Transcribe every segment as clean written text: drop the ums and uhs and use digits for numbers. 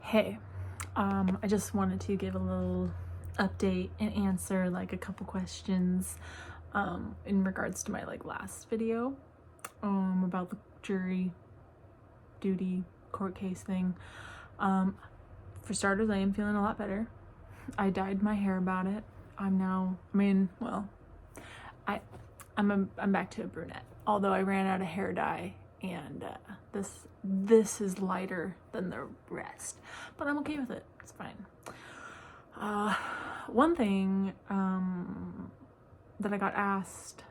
Hey, I just wanted to give a little update and answer like a couple questions in regards to my last video about the jury duty court case thing. For starters, I am feeling a lot better. I dyed my hair about it. I'm back to a brunette, although I ran out of hair dye, and this is lighter than the rest, but I'm okay with it. It's fine. One thing that I got asked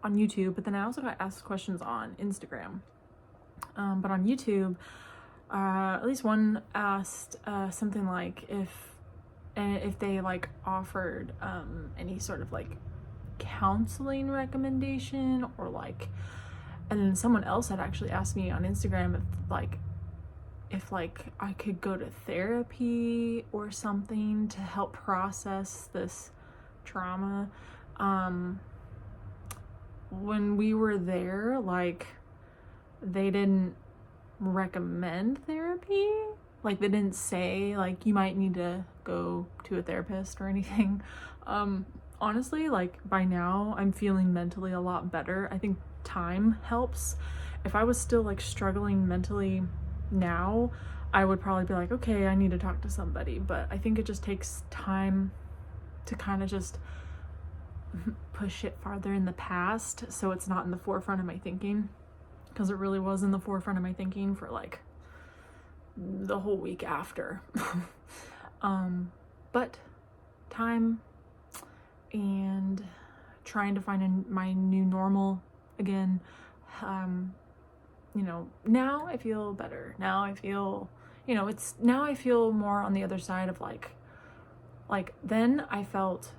on YouTube, but then I also got asked questions on Instagram. But on YouTube, at least one asked something like if they offered any sort of counseling recommendation, or and then someone else had actually asked me on Instagram if I could go to therapy or something to help process this trauma. When we were there, they didn't recommend therapy. They didn't say you might need to go to a therapist or anything. Honestly, by now I'm feeling mentally a lot better. I think time helps. If I was still struggling mentally now, I would probably be okay, I need to talk to somebody. But I think it just takes time to kind of just push it farther in the past so it's not in the forefront of my thinking, because it really was in the forefront of my thinking for the whole week after. But time and trying to find my new normal again. Now I feel better. Now I feel, now I feel more on the other side of then I felt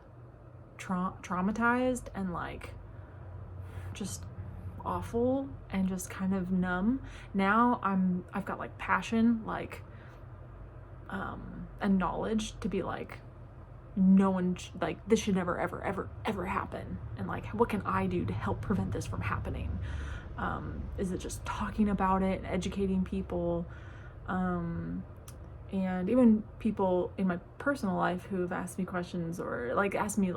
traumatized and just awful and just kind of numb. Now I've got passion, and knowledge to be no one this should never ever happen, and what can I do to help prevent this from happening? Is it just talking about it and educating people, and even people in my personal life who have asked me questions or asked me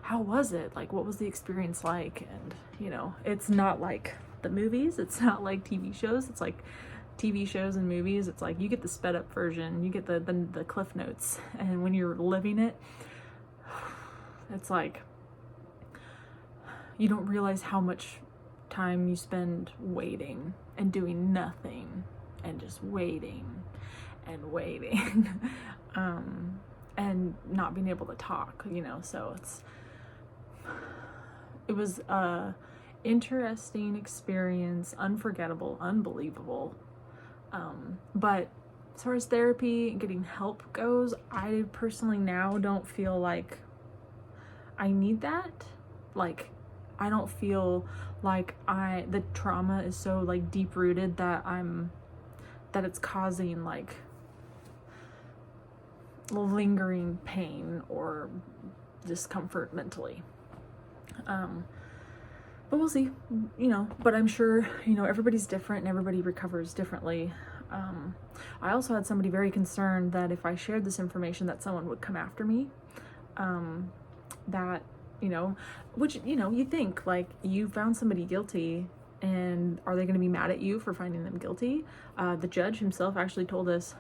how was it, what was the experience like? And it's not like the movies, it's not like TV shows. It's TV shows and movies, it's you get the sped up version, you get the cliff notes, and when you're living it, it's you don't realize how much time you spend waiting and doing nothing and just waiting and waiting and not being able to talk, so it was a interesting experience, unforgettable, unbelievable. But as far as therapy and getting help goes, I personally now don't feel like I need that. I don't feel the trauma is so deep rooted that it's causing lingering pain or discomfort mentally. But we'll see, but I'm sure, everybody's different and everybody recovers differently. I also had somebody very concerned that if I shared this information that someone would come after me, that, which, you think you found somebody guilty, and are they going to be mad at you for finding them guilty? The judge himself actually told us,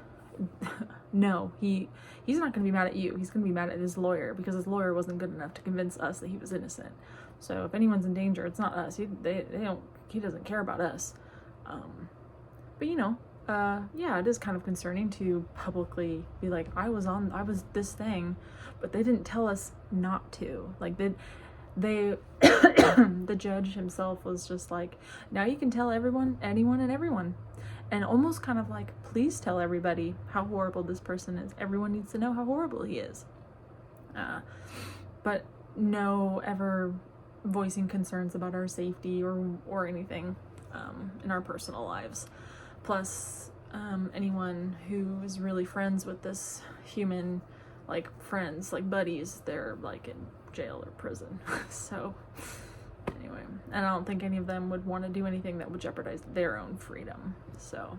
no, he's not going to be mad at you. He's going to be mad at his lawyer, because his lawyer wasn't good enough to convince us that he was innocent. So if anyone's in danger, it's not us. He doesn't care about us. But yeah, it is kind of concerning to publicly be I was this thing, but they didn't tell us not to. They the judge himself was just now you can tell anyone and everyone, and almost kind of please tell everybody how horrible this person is. Everyone needs to know how horrible he is. But no ever voicing concerns about our safety or anything in our personal lives. Plus, anyone who is really friends with this human, friends, buddies, they're in jail or prison. So anyway, and I don't think any of them would want to do anything that would jeopardize their own freedom. So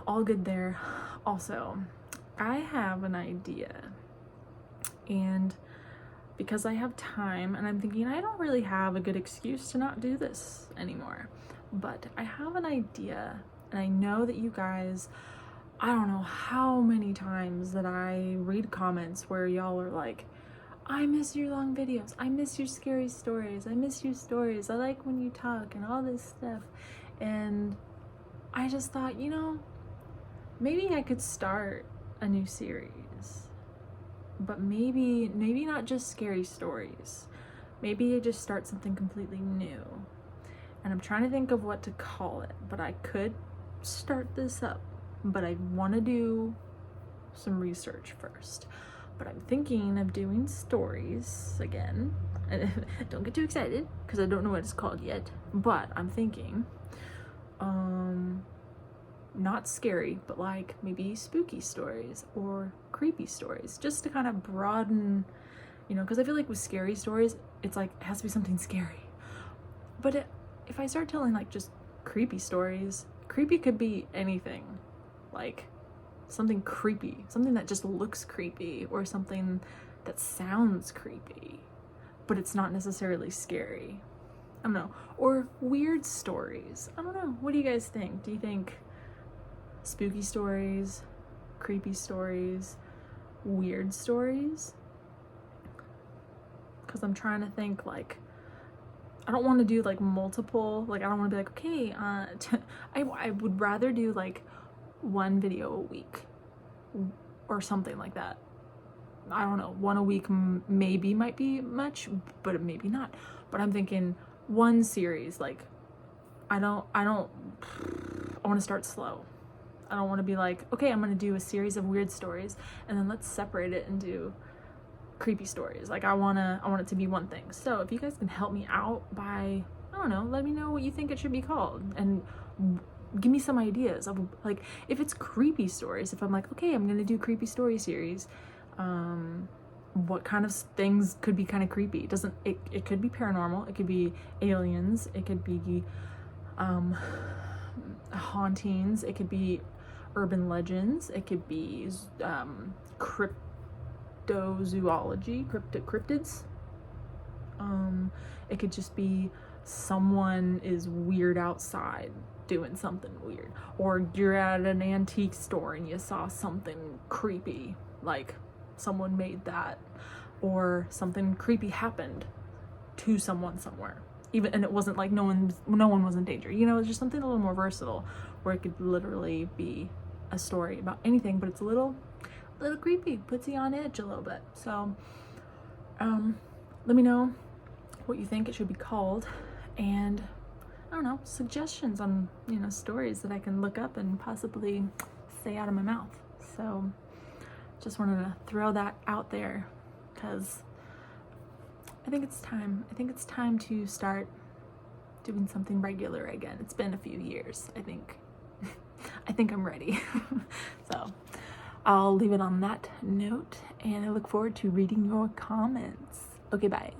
all good there. Also, I have an idea, and because I have time and I'm thinking I don't really have a good excuse to not do this anymore, but I have an idea, and I know that you guys, I don't know how many times that I read comments where y'all are like, I miss your long videos, I miss your scary stories, I miss your stories, I like when you talk and all this stuff. And I just thought, you know, maybe I could start a new series, but maybe not just scary stories. Maybe I just start something completely new. And I'm trying to think of what to call it, but I could start this up, but I want to do some research first. But I'm thinking of doing stories again. Don't get too excited because I don't know what it's called yet, but I'm thinking not scary, but like maybe spooky stories or creepy stories, just to kind of broaden, you know, because I feel like with scary stories, it's like it has to be something scary. But if I start telling like just creepy stories, creepy could be anything, like something creepy, something that just looks creepy, or something that sounds creepy, but it's not necessarily scary. I don't know. Or weird stories. I don't know. What do you guys think? Do you think spooky stories, creepy stories, weird stories? Because I'm trying to think, like, I don't want to do like multiple, like I don't want to be like, okay, I would rather do like one video a week or something like that. I don't know, one a week maybe might be much, but maybe not. But I'm thinking one series, like I want to start slow. I don't want to be like, okay, I'm going to do a series of weird stories and then let's separate it and do creepy stories. Like I want it to be one thing. So if you guys can help me out by, I don't know, let me know what you think it should be called, and give me some ideas of like, if it's creepy stories, if I'm like, okay, I'm going to do creepy story series, what kind of things could be kind of creepy? It could be paranormal, it could be aliens, it could be hauntings, it could be urban legends, it could be cryptozoology, cryptids. It could just be someone is weird outside doing something weird, or you're at an antique store and you saw something creepy, like someone made that, or something creepy happened to someone somewhere, even, and it wasn't like no one was in danger, you know. It's just something a little more versatile, where it could literally be a story about anything, but it's a little creepy, puts you on edge a little bit. So let me know what you think it should be called, and I don't know, suggestions on, you know, stories that I can look up and possibly say out of my mouth. So just wanted to throw that out there because I think it's time to start doing something regular again. It's been a few years. I think I'm ready. So I'll leave it on that note, and I look forward to reading your comments. Okay, bye.